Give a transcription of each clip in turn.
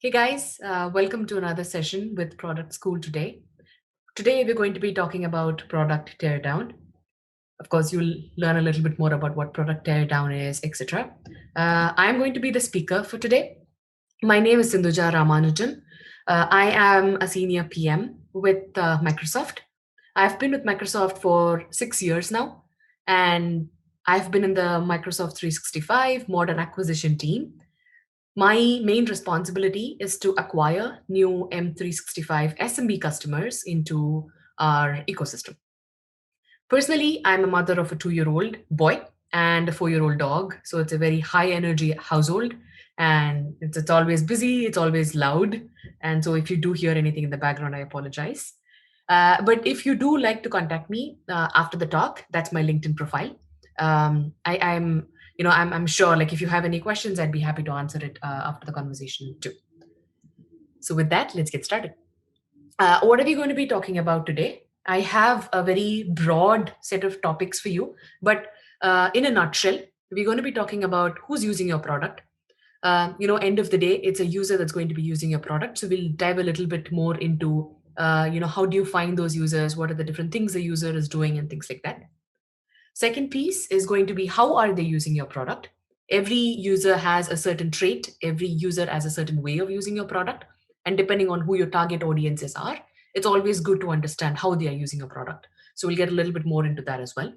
Hey guys, welcome to another session with Product School today. Today we're going to be talking about product teardown. Of course, you'll learn a little bit more about what product teardown is, etc. I'm going to be the speaker for today. My name is Sinduja Ramanujam. I am a senior PM with Microsoft. I've been with Microsoft for 6 years now, and I've been in the Microsoft 365 modern acquisition team. My main responsibility is to acquire new M365 SMB customers into our ecosystem. Personally, I'm a mother of a 2-year-old boy and a 4-year-old dog. So it's a very high energy household, and it's always busy, it's always loud. And so if you do hear anything in the background, I apologize. But if you do like to contact me after the talk, that's my LinkedIn profile. I'm sure like if you have any questions, I'd be happy to answer it after the conversation too. So with that, let's get started. What are we going to be talking about today? I have a very broad set of topics for you, but in a nutshell, we're going to be talking about who's using your product. End of the day, it's a user that's going to be using your product. So we'll dive a little bit more into, how do you find those users? What are the different things the user is doing and things like that. Second piece is going to be how are they using your product? Every user has a certain trait, every user has a certain way of using your product. And depending on who your target audiences are, it's always good to understand how they are using your product. So we'll get a little bit more into that as well.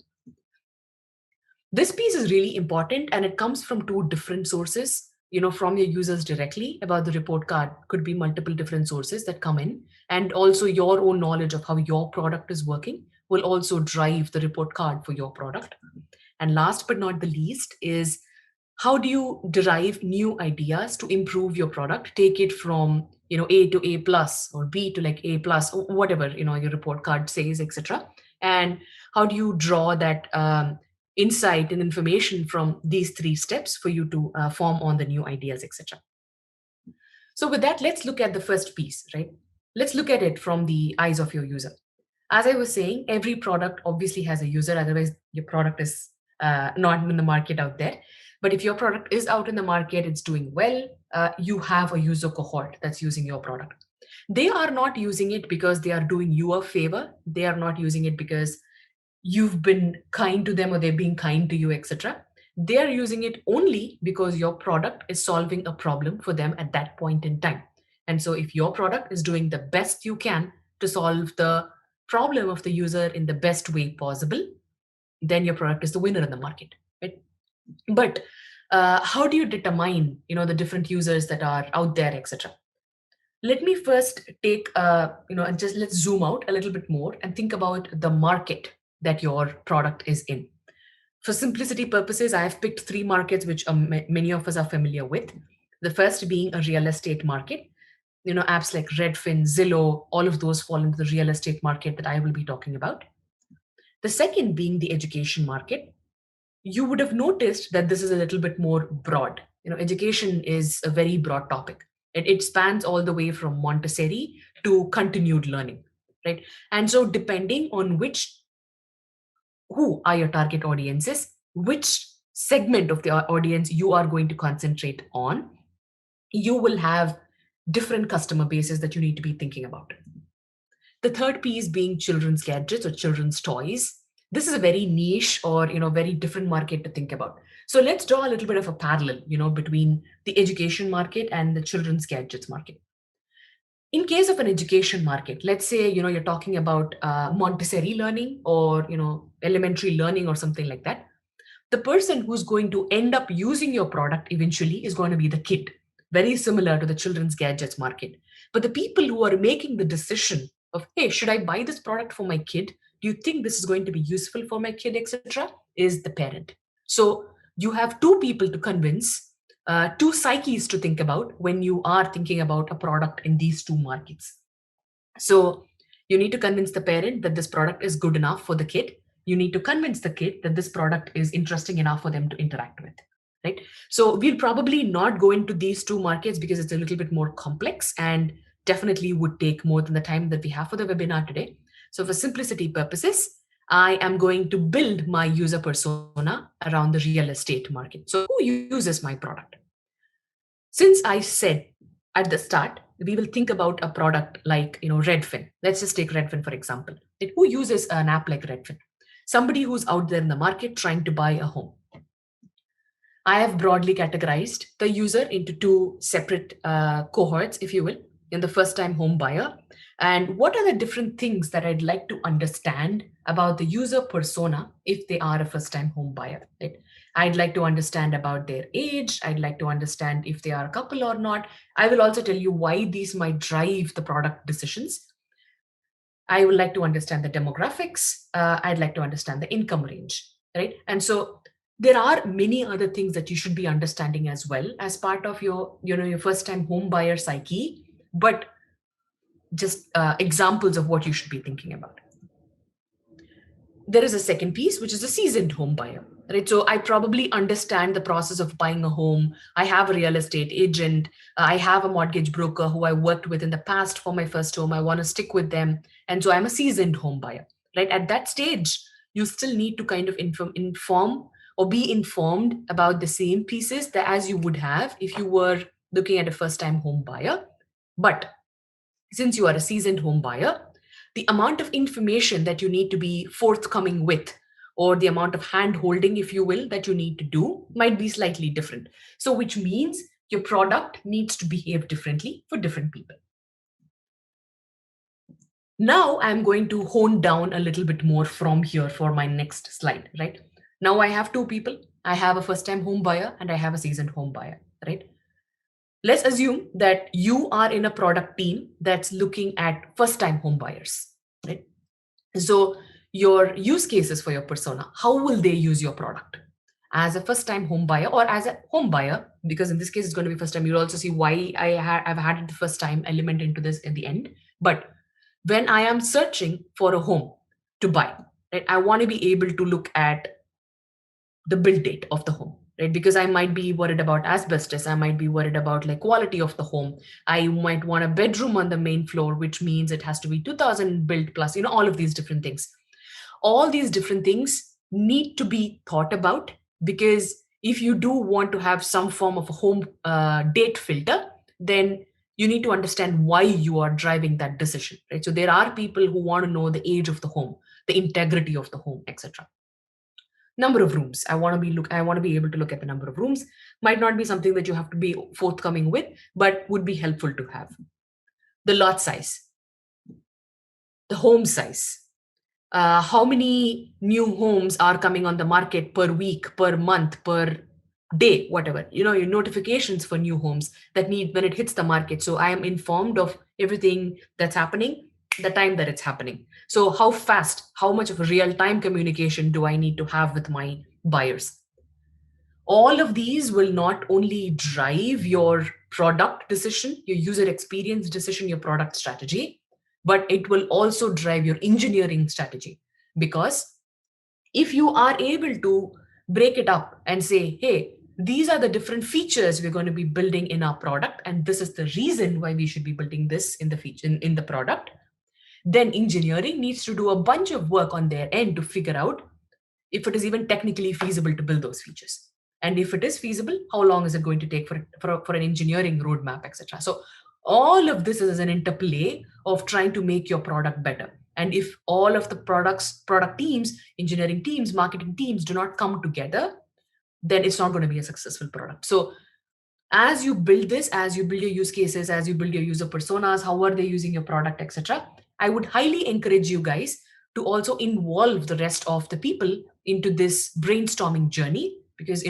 This piece is really important and it comes from two different sources. From your users directly about the report card could be multiple different sources that come in, and also your own knowledge of how your product is working will also drive the report card for your product. And last but not the least is how do you derive new ideas to improve your product, take it from A to A plus or B to like A plus or whatever your report card says, etc. And how do you draw that insight and information from these three steps for you to form on the new ideas, etc. So with that, let's look at the first piece, right? Let's look at it from the eyes of your user. As I was saying, every product obviously has a user, otherwise your product is not in the market out there. But if your product is out in the market, it's doing well, you have a user cohort that's using your product. They are not using it because they are doing you a favor. They are not using it because you've been kind to them or they're being kind to you, etc. They are using it only because your product is solving a problem for them at that point in time. And so if your product is doing the best you can to solve the problem of the user in the best way possible, then your product is the winner in the market, right? But how do you determine the different users that are out there, etc.? Let me first take and just let's zoom out a little bit more and think about the market that your product is in. For simplicity purposes, I have picked three markets which many of us are familiar with. The first being a real estate market. Apps like Redfin, Zillow, all of those fall into the real estate market that I will be talking about. The second being the education market. You would have noticed that this is a little bit more broad. Education is a very broad topic. It spans all the way from Montessori to continued learning, right? And so depending on who are your target audiences, which segment of the audience you are going to concentrate on, you will have different customer bases that you need to be thinking about. The third piece being children's gadgets or children's toys. This is a very niche or very different market to think about. So let's draw a little bit of a parallel, between the education market and the children's gadgets market. In case of an education market, let's say you're talking about Montessori learning or elementary learning or something like that. The person who's going to end up using your product eventually is going to be the kid, very similar to the children's gadgets market. But the people who are making the decision of, hey, should I buy this product for my kid? Do you think this is going to be useful for my kid, etc.? Is the parent. So you have two people to convince, two psyches to think about when you are thinking about a product in these two markets. So you need to convince the parent that this product is good enough for the kid. You need to convince the kid that this product is interesting enough for them to interact with, right? So we'll probably not go into these two markets because it's a little bit more complex and definitely would take more than the time that we have for the webinar today. So for simplicity purposes, I am going to build my user persona around the real estate market. So who uses my product? Since I said at the start, we will think about a product like, Redfin. Let's just take Redfin for example. Who uses an app like Redfin? Somebody who's out there in the market trying to buy a home. I have broadly categorized the user into two separate cohorts, if you will, in the first time home buyer. And what are the different things that I'd like to understand about the user persona if they are a first time home buyer? Right? I'd like to understand about their age. I'd like to understand if they are a couple or not. I will also tell you why these might drive the product decisions. I would like to understand the demographics. I'd like to understand the income range, right? And so there are many other things that you should be understanding as well as part of your first time home buyer psyche, but just examples of what you should be thinking about. There is a second piece, which is a seasoned home buyer, right? So I probably understand the process of buying a home. I have a real estate agent. I have a mortgage broker who I worked with in the past for my first home. I want to stick with them. And so I'm a seasoned home buyer, right? At that stage, you still need to kind of inform or be informed about the same pieces that as you would have if you were looking at a first time home buyer. But since you are a seasoned home buyer, the amount of information that you need to be forthcoming with, or the amount of hand holding, if you will, that you need to do might be slightly different. So, which means your product needs to behave differently for different people. Now, I'm going to hone down a little bit more from here for my next slide, right? Now, I have two people. I have a first time home buyer and I have a seasoned home buyer, right? Let's assume that you are in a product team that's looking at first time home buyers, right? So your use cases for your persona, how will they use your product? As a first time home buyer or as a home buyer, because in this case it's going to be first time. You'll also see why I've added the first time element into this at the end. But when I am searching for a home to buy, right, I want to be able to look at the build date of the home, right? Because I might be worried about asbestos. I might be worried about like quality of the home. I might want a bedroom on the main floor, which means it has to be 2000 built plus, all of these different things. All these different things need to be thought about, because if you do want to have some form of a home date filter, then you need to understand why you are driving that decision, right? So there are people who want to know the age of the home, the integrity of the home, etc. Number of rooms. I want to be able to look at the number of rooms. Might not be something that you have to be forthcoming with, but would be helpful to have. The lot size, the home size, how many new homes are coming on the market per week, per month, per day, whatever, your notifications for new homes that need when it hits the market. So I am informed of everything that's happening, the time that it's happening. So how fast, how much of real time communication do I need to have with my buyers? All of these will not only drive your product decision, your user experience decision, your product strategy, but it will also drive your engineering strategy. Because if you are able to break it up and say, hey, these are the different features we're going to be building in our product, and this is the reason why we should be building this in the feature in the product, then engineering needs to do a bunch of work on their end to figure out if it is even technically feasible to build those features. And if it is feasible, how long is it going to take for an engineering roadmap, etc. So all of this is an interplay of trying to make your product better. And if all of the product teams, engineering teams, marketing teams do not come together, then it's not going to be a successful product. So as you build this, as you build your use cases, as you build your user personas, how are they using your product, etc., I would highly encourage you guys to also involve the rest of the people into this brainstorming journey, because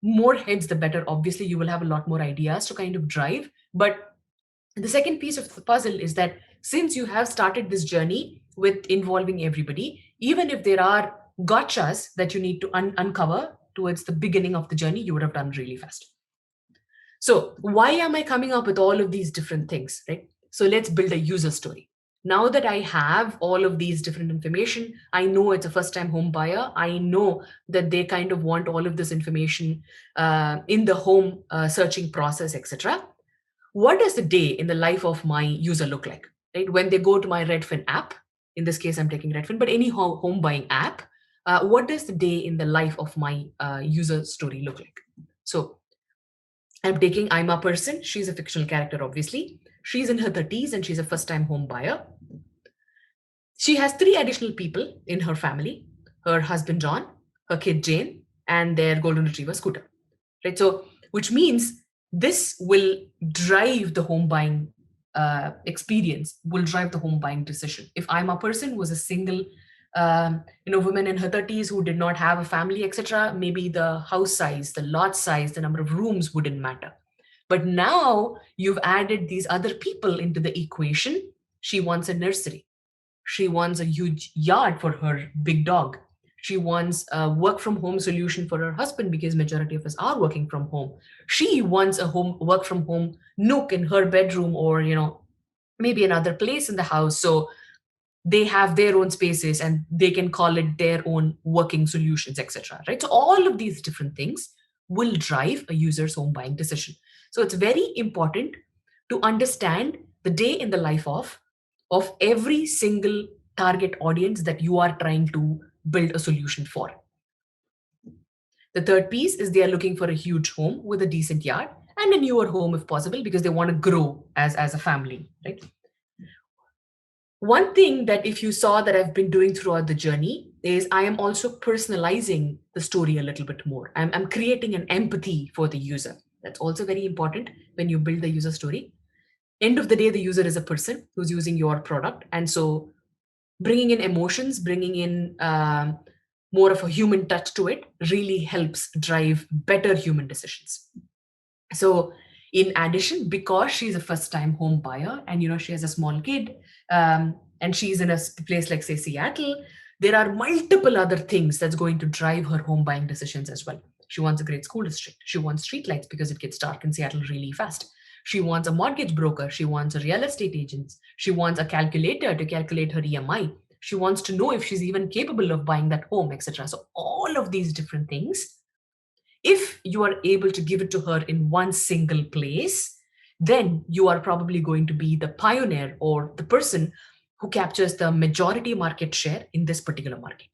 more heads the better. Obviously you will have a lot more ideas to kind of drive. But the second piece of the puzzle is that since you have started this journey with involving everybody, even if there are gotchas that you need to uncover towards the beginning of the journey, you would have done really fast. So why am I coming up with all of these different things, right? So let's build a user story. Now that I have all of these different information, I know it's a first time home buyer. I know that they kind of want all of this information in the home searching process, etc. What does the day in the life of my user look like, right? When they go to my Redfin app, in this case, I'm taking Redfin, but any home buying app, what does the day in the life of my user story look like? So I'm taking I'm a person. She's a fictional character, obviously. She's in her 30s and she's a first-time home buyer. She has 3 additional people in her family: her husband, John, her kid, Jane, and their golden retriever, Scooter. Right? So, which means this will drive the home buying experience, will drive the home buying decision. If I'm a person who was a single, woman in her 30s who did not have a family, etc., maybe the house size, the lot size, the number of rooms wouldn't matter. But now you've added these other people into the equation. She wants a nursery. She wants a huge yard for her big dog. She wants a work from home solution for her husband because majority of us are working from home. She wants a home work from home nook in her bedroom, or maybe another place in the house, so they have their own spaces and they can call it their own working solutions, etc. Right? So all of these different things will drive a user's home buying decision. So it's very important to understand the day in the life of every single target audience that you are trying to build a solution for. The third piece is they are looking for a huge home with a decent yard and a newer home if possible, because they want to grow as a family, right? One thing that if you saw that I've been doing throughout the journey is I am also personalizing the story a little bit more. I'm creating an empathy for the user. That's also very important when you build the user story. End of the day, the user is a person who's using your product. And so bringing in emotions, bringing in more of a human touch to it really helps drive better human decisions. So in addition, because she's a first time home buyer and she has a small kid, and she's in a place like, say, Seattle, there are multiple other things that's going to drive her home buying decisions as well. She wants a great school district. She wants street lights because it gets dark in Seattle really fast. She wants a mortgage broker. She wants a real estate agent. She wants a calculator to calculate her EMI. She wants to know if she's even capable of buying that home, etc. So all of these different things, if you are able to give it to her in one single place, then you are probably going to be the pioneer or the person who captures the majority market share in this particular market.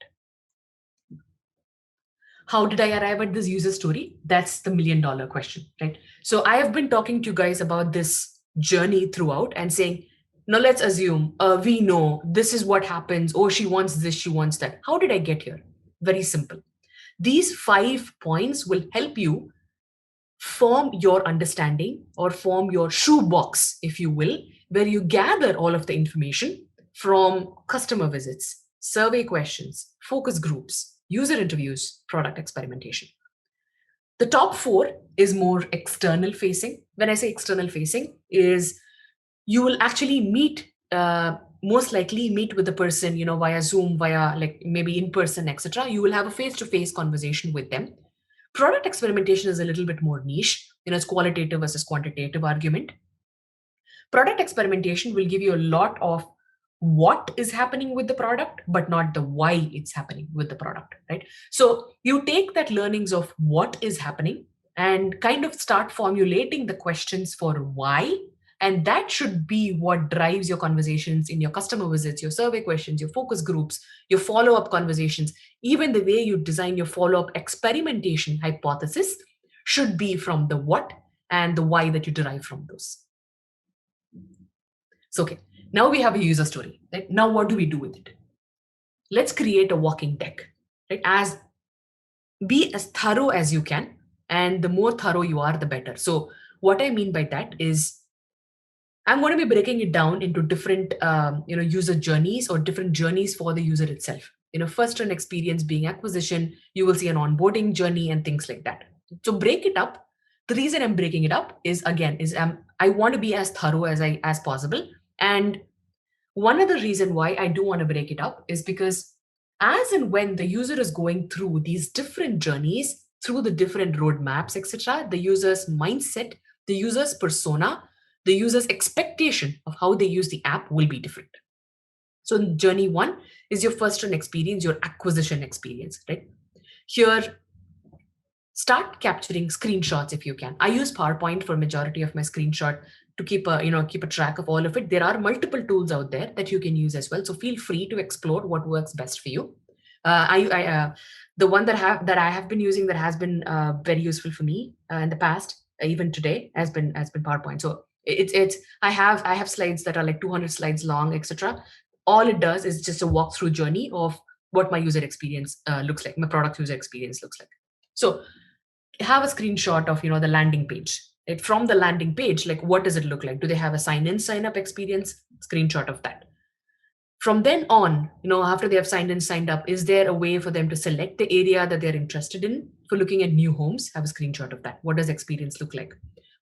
How did I arrive at this user story? That's the $1,000,000 question, right? So I have been talking to you guys about this journey throughout and saying, now let's assume we know this is what happens. Oh, she wants this, she wants that. How did I get here? Very simple. These 5 points will help you form your understanding or form your shoebox, if you will, where you gather all of the information from customer visits, survey questions, focus groups, user interviews, product experimentation. The top 4 is more external facing. When I say external facing, is you will actually meet, most likely meet with the person, via Zoom, via like maybe in person, etc. You will have a face-to-face conversation with them. Product experimentation is a little bit more niche. It's qualitative versus quantitative argument. Product experimentation will give you a lot of what is happening with the product, but not the why it's happening with the product, right? So you take that learnings of what is happening and kind of start formulating the questions for why. And that should be what drives your conversations in your customer visits, your survey questions, your focus groups, your follow-up conversations. Even the way you design your follow-up experimentation hypothesis should be from the what and the why that you derive from those. So, okay, now we have a user story. Right? Now, what do we do with it? Let's create a walking deck. Right? Be as thorough as you can, and the more thorough you are, the better. So, what I mean by that is, I'm going to be breaking it down into different, user journeys or different journeys for the user itself. First run experience being acquisition, you will see an onboarding journey and things like that. So break it up. The reason I'm breaking it up is again is I want to be as thorough as possible. And one other reason why I do want to break it up is because as and when the user is going through these different journeys, through the different roadmaps, etc., the user's mindset, the user's persona, the user's expectation of how they use the app will be different. So journey 1 is your first run experience, your acquisition experience, right? Here, start capturing screenshots if you can. I use PowerPoint for majority of my screenshot to keep a track of all of it. There are multiple tools out there that you can use as well. So feel free to explore what works best for you. The one that I have been using that has been very useful for me in the past even today has been PowerPoint. So it's I have slides that are like 200 slides long, etc. All it does is just a walkthrough journey of what my user experience looks like, my product user experience looks like. So have a screenshot of the landing page. From the landing page, like what does it look like? Do they have a sign in, sign up experience? Screenshot of that. From then on, after they have signed in, signed up, is there a way for them to select the area that they're interested in for looking at new homes? Have a screenshot of that. What does experience look like?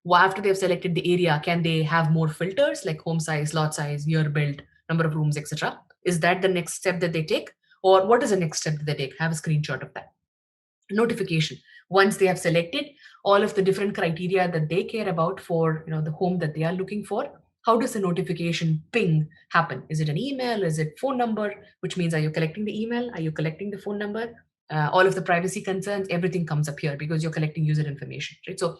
Well, after they've selected the area, can they have more filters like home size, lot size, year built, number of rooms, etc.? Is that the next step that they take? Or what is the next step that they take? Have a screenshot of that. Notification. Once they have selected all of the different criteria that they care about for the home that they are looking for, how does the notification ping happen? Is it an email? Is it phone number? Which means, are you collecting the email? Are you collecting the phone number? All of the privacy concerns, everything comes up here because you're collecting user information, right? So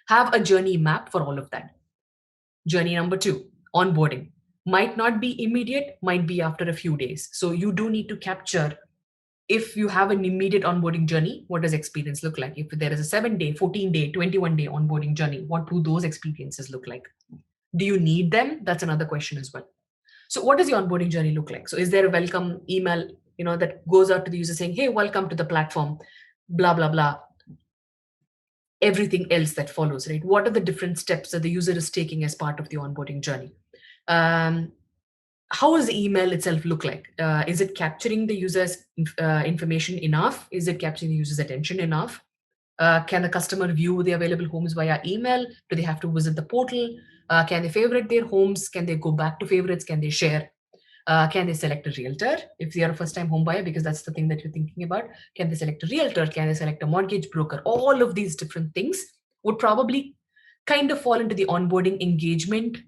have a journey map for all of that. Journey number 2, onboarding. Might not be immediate, might be after a few days. So you do need to capture, if you have an immediate onboarding journey, what does experience look like? If there is a 7-day, 14-day, 21-day onboarding journey, what do those experiences look like? Do you need them? That's another question as well. So what does the onboarding journey look like? So is there a welcome email, that goes out to the user saying, hey, welcome to the platform, blah, blah, blah. Everything else that follows, right? What are the different steps that the user is taking as part of the onboarding journey? How does the email itself look like? Is it capturing the user's information enough? Is it capturing the user's attention enough? Can the customer view the available homes via email? Do they have to visit the portal? Can they favorite their homes? Can they go back to favorites? Can they share? Can they select a realtor if they are a first-time home buyer? Because that's the thing that you're thinking about. Can they select a realtor? Can they select a mortgage broker? All of these different things would probably kind of fall into the onboarding engagement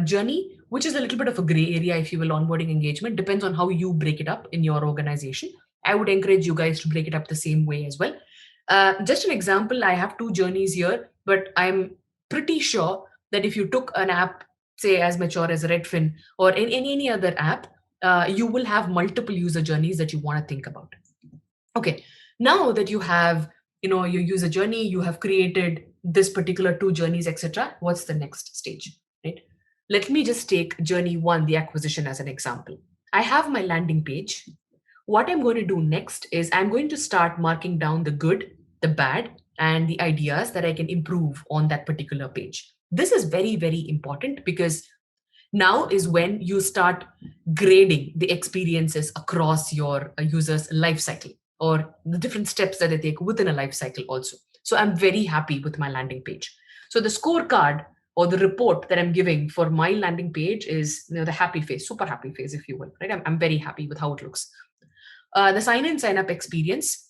journey, which is a little bit of a gray area, if you will. Onboarding engagement depends on how you break it up in your organization. I would encourage you guys to break it up the same way as well. Just an example, I have 2 journeys here, but I'm pretty sure that if you took an app, say as mature as Redfin or in any other app, you will have multiple user journeys that you want to think about. Okay, now that you have your user journey, you have created this particular 2 journeys, etc. What's the next stage, right? Let me just take journey 1, the acquisition, as an example. I have my landing page. What I'm going to do next is I'm going to start marking down the good, the bad, and the ideas that I can improve on that particular page. This is very, very important because now is when you start grading the experiences across your user's life cycle, or the different steps that they take within a life cycle also. So I'm very happy with my landing page. So the scorecard or the report that I'm giving for my landing page is the happy face, super happy face, if you will, right? I'm very happy with how it looks. The sign in, sign up experience,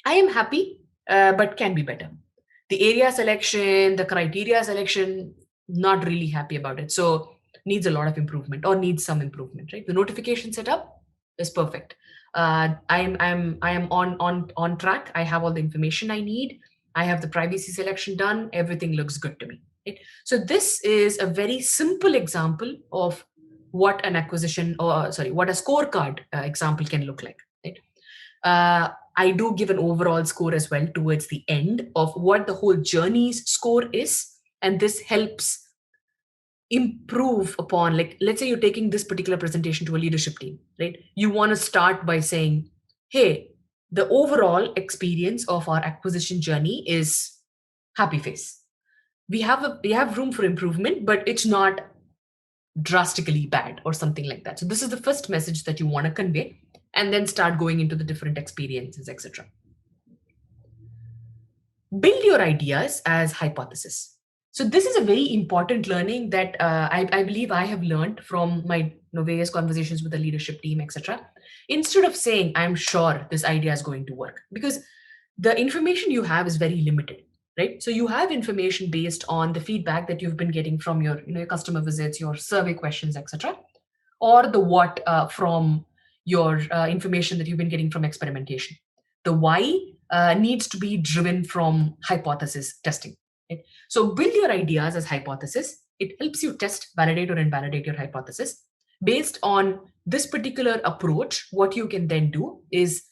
I am happy, but can be better. The area selection, the criteria selection, not really happy about it. So needs a lot of improvement, or needs some improvement, right? The notification setup is perfect. I am on track. I have all the information I need. I have the privacy selection done. Everything looks good to me. Right? So this is a very simple example of what an acquisition, or sorry, what a scorecard example can look like. Right? I do give an overall score as well towards the end of what the whole journey's score is, and this helps improve upon, like, let's say you're taking this particular presentation to a leadership team, right? You want to start by saying, hey, the overall experience of our acquisition journey is happy face. We have room for improvement, but it's not drastically bad or something like that. So this is the first message that you want to convey, and then start going into the different experiences, etc. Build your ideas as hypothesis. So this is a very important learning that I believe I have learned from my various conversations with the leadership team, etc. Instead of saying, I'm sure this idea is going to work, because the information you have is very limited, right? So you have information based on the feedback that you've been getting from your customer visits, your survey questions, etc., or the what from your information that you've been getting from experimentation. The why needs to be driven from hypothesis testing. Right? So build your ideas as hypothesis. It helps you test, validate, or invalidate your hypothesis. Based on this particular approach, what you can then do is,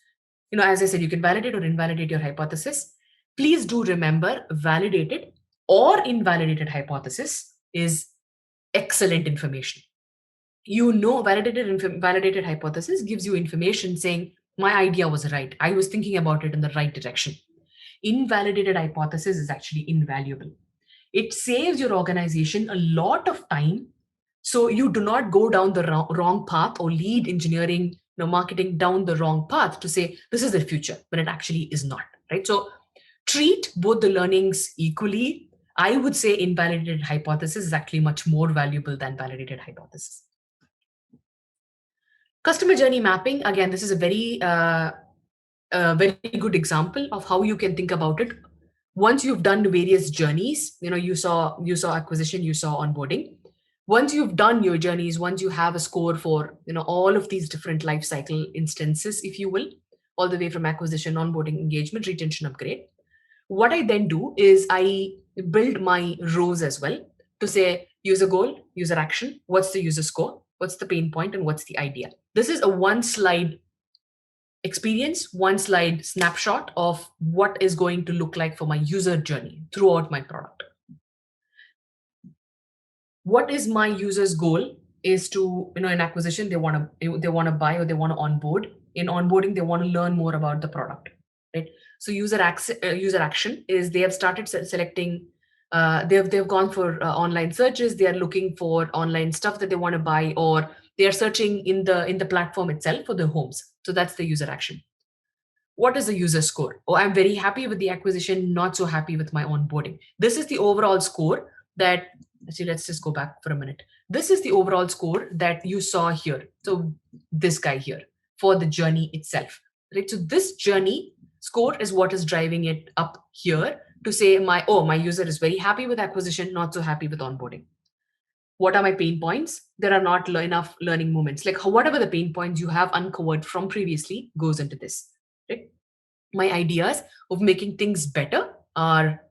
as I said, you can validate or invalidate your hypothesis. Please do remember, validate it or invalidated hypothesis is excellent information. Validated hypothesis gives you information saying, my idea was right. I was thinking about it in the right direction. Invalidated hypothesis is actually invaluable. It saves your organization a lot of time, so you do not go down the wrong path or lead engineering, marketing down the wrong path to say this is the future when it actually is not, right? So treat both the learnings equally. I would say invalidated hypothesis is actually much more valuable than validated hypothesis. Customer journey mapping, again, this is a very good example of how you can think about it. Once you've done various journeys, you saw acquisition, you saw onboarding. Once you've done your journeys, once you have a score for all of these different life cycle instances, if you will, all the way from acquisition, onboarding, engagement, retention, upgrade, what I then do is I build my rows as well to say user goal, user action, what's the user score, what's the pain point, and what's the idea. This is a one slide experience, one slide snapshot of what is going to look like for my user journey throughout my product. What is my user's goal is to, in acquisition, they want to buy or they want to onboard. In onboarding, they want to learn more about the product, right? So user action is they have started selecting. They've gone for online searches. They are looking for online stuff that they want to buy, or they are searching in the platform itself for their homes. So that's the user action. What is the user score? Oh, I'm very happy with the acquisition, not so happy with my onboarding. This is the overall score that, actually, let's just go back for a minute. This is the overall score that you saw here. So this guy here for the journey itself, right? So this journey score is what is driving it up here to say my user is very happy with acquisition, not so happy with onboarding. What are my pain points? There are not enough learning moments. Like whatever the pain points you have uncovered from previously goes into this, right? My ideas of making things better are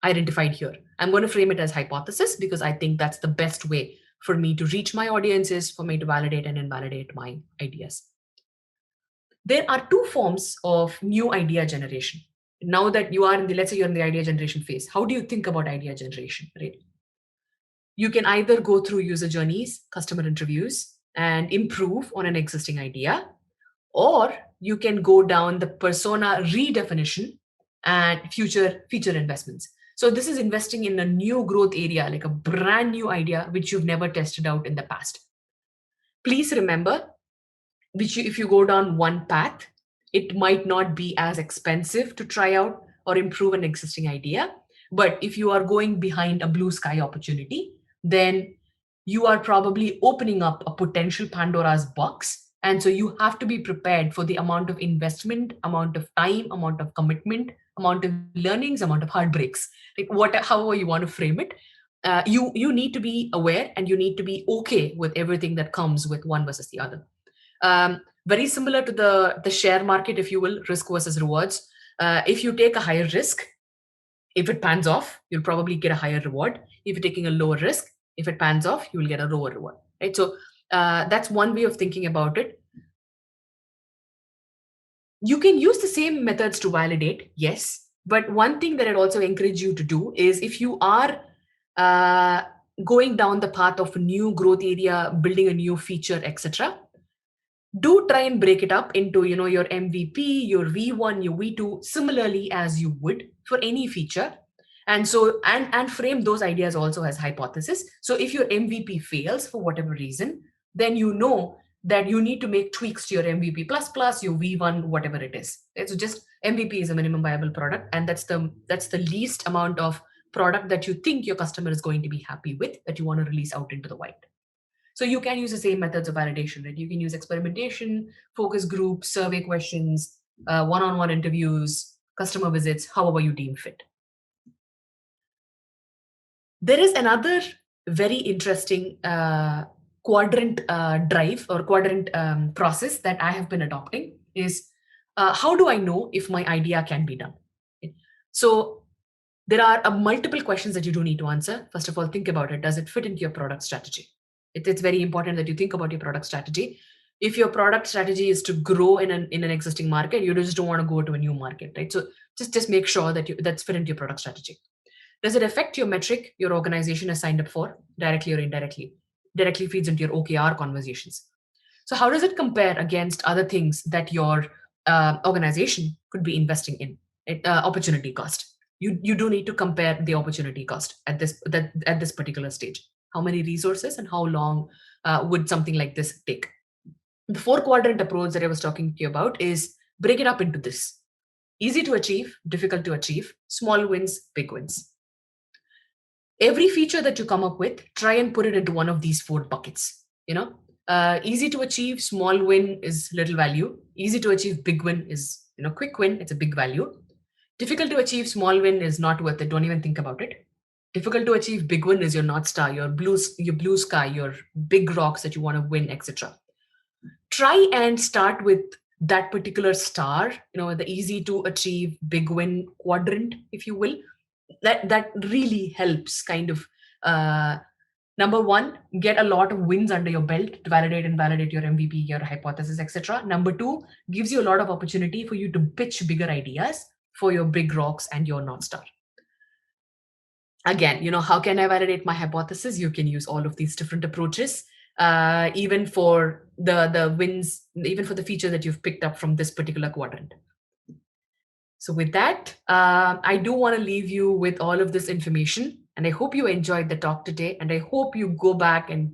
identified here. I'm going to frame it as hypothesis because I think that's the best way for me to reach my audiences, for me to validate and invalidate my ideas. There are two forms of new idea generation. Now that you are let's say you're in the idea generation phase, how do you think about idea generation, right? You can either go through user journeys, customer interviews, and improve on an existing idea, or you can go down the persona redefinition and future feature investments. So this is investing in a new growth area, like a brand new idea which you've never tested out in the past. Please remember, if you go down one path, it might not be as expensive to try out or improve an existing idea. But if you are going behind a blue sky opportunity, then you are probably opening up a potential Pandora's box. And so you have to be prepared for the amount of investment, amount of time, amount of commitment, amount of learnings, amount of heartbreaks, like however you want to frame it. You need to be aware and you need to be okay with everything that comes with one versus the other. Very similar to the share market, if you will, risk versus rewards. If you take a higher risk, if it pans off, you'll probably get a higher reward. If you're taking a lower risk, if it pans off, you will get a lower reward, right? So that's one way of thinking about it. You can use the same methods to validate, yes. But one thing that I'd also encourage you to do is if you are going down the path of a new growth area, building a new feature, etc., do try and break it up into your MVP, your V1, your V2, similarly as you would for any feature. And so and frame those ideas also as hypothesis. So if your MVP fails for whatever reason, then you know that you need to make tweaks to your MVP plus plus, your V1, whatever it is. Right? So just MVP is a minimum viable product, and that's the least amount of product that you think your customer is going to be happy with that you want to release out into the wild. So you can use the same methods of validation, right? You can use experimentation, focus groups, survey questions, one-on-one interviews, customer visits, however you deem fit. There is another very interesting quadrant drive or quadrant process that I have been adopting is how do I know if my idea can be done? So there are multiple questions that you do need to answer. First of all, think about it. Does it fit into your product strategy? It's very important that you think about your product strategy. If your product strategy is to grow in an existing market, you just don't want to go to a new market, right? So just make sure that that's fit into your product strategy. Does it affect your metric your organization has signed up for, directly or indirectly? Directly feeds into your OKR conversations. So, how does it compare against other things that your organization could be investing in? Opportunity cost. You do need to compare the opportunity cost at this particular stage. How many resources and how long would something like this take? The four quadrant approach that I was talking to you about is break it up into this: easy to achieve, difficult to achieve, small wins, big wins. Every feature that you come up with, try and put it into one of these four buckets. Easy to achieve, small win is little value. Easy to achieve, big win is quick win. It's a big value. Difficult to achieve, small win is not worth it. Don't even think about it. Difficult to achieve, big win is your north star, your blue sky, your big rocks that you want to win, etc. Try and start with that particular star. The easy to achieve, big win quadrant, if you will. That really helps kind of number one, get a lot of wins under your belt to validate your MVP, your hypothesis, etc. Number two, gives you a lot of opportunity for you to pitch bigger ideas for your big rocks and your north star. Again, how can I validate my hypothesis? You can use all of these different approaches, even for the wins, even for the feature that you've picked up from this particular quadrant. So with that, I do want to leave you with all of this information, and I hope you enjoyed the talk today. And I hope you go back and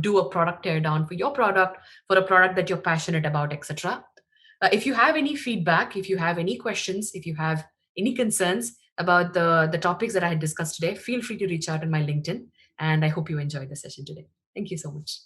do a product teardown for your product, for a product that you're passionate about, etc. If you have any feedback, if you have any questions, if you have any concerns about the topics that I had discussed today, feel free to reach out on my LinkedIn. And I hope you enjoyed the session today. Thank you so much.